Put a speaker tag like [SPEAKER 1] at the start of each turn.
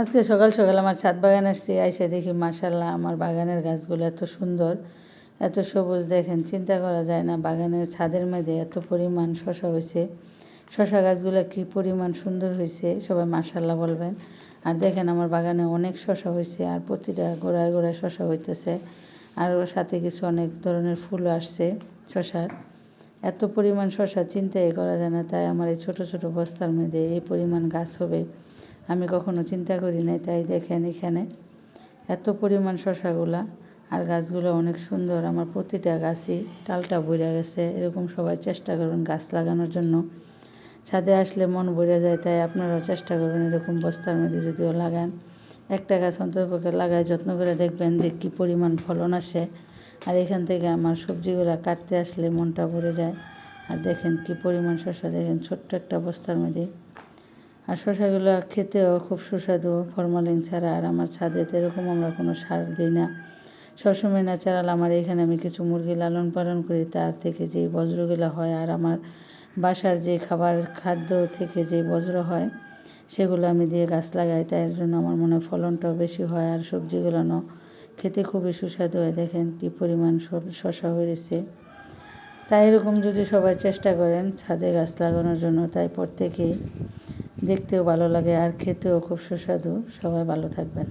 [SPEAKER 1] আজকে সকাল সকাল আমার ছাদ বাগান আসছি, আইসা দেখি মাশাআল্লাহ আমার বাগানের গাছগুলো এত সুন্দর, এত সবুজ। দেখেন, চিন্তা করা যায় না বাগানের ছাদের মধ্যে এত পরিমাণ শশা হয়েছে। শশা গাছগুলো কি পরিমাণ সুন্দর হয়েছে, সবাই মাশাআল্লাহ বলবেন। আর দেখেন আমার বাগানে অনেক শশা হয়েছে, আর প্রতিটা গোড়ায় গোড়ায় শশা হইতেছে। আর ওর সাথে কিছু অনেক ধরনের ফুলও আসছে শশার। এত পরিমাণ শশা চিন্তাই করা যায় না। তাই আমার এই ছোট ছোট বস্তার মধ্যে এই পরিমাণ গাছ হবে আমি কখনো চিন্তা করি নাই। তাই দেখেন এখানে এত পরিমাণ শশাগুলা, আর গাছগুলো অনেক সুন্দর। আমার প্রতিটা গাছই টালটা ভরে গেছে। এরকম সবাই চেষ্টা করবেন গাছ লাগানোর জন্য। ছাদে আসলে মন ভরে যায়, তাই আপনারাও চেষ্টা করবেন এরকম বস্তার মধ্যে যদিও লাগান। একটা গাছ অন্ততপক্ষে লাগায় যত্ন করে দেখবেন যে কী পরিমাণ ফলন আসে। আর এখান থেকে আমার সবজিগুলো কাটতে আসলে মনটা ভরে যায়। আর দেখেন কী পরিমাণ শশা, দেখেন ছোট্ট একটা বস্তার মধ্যে। আর শশাগুলো খেতেও খুব সুস্বাদু, ফরমালিন ছাড়া। আর আমার ছাদে তো এরকম আমরা কোনো সার দিই না, সবসময় ন্যাচারাল। আমার এখানে আমি কিছু মুরগি লালন পালন করি, তার থেকে যেই বজ্রগুলো হয়, আর আমার বাসার যে খাদ্য থেকে যে বজ্র হয় সেগুলো আমি দিয়ে গাছ লাগাই। তাই এর জন্য আমার মনে হয় ফলনটাও বেশি হয়, আর সবজিগুলো খেতে খুবই সুস্বাদু হয়। দেখেন কী পরিমাণ শশা হয়েছে। তাই এরকম যদি সবাই চেষ্টা করেন ছাদে গাছ লাগানোর জন্য, তাই প্রত্যেকেই দেখতেও ভালো লাগে আর খেতেও খুব সুস্বাদু। সবাই ভালো থাকবেন।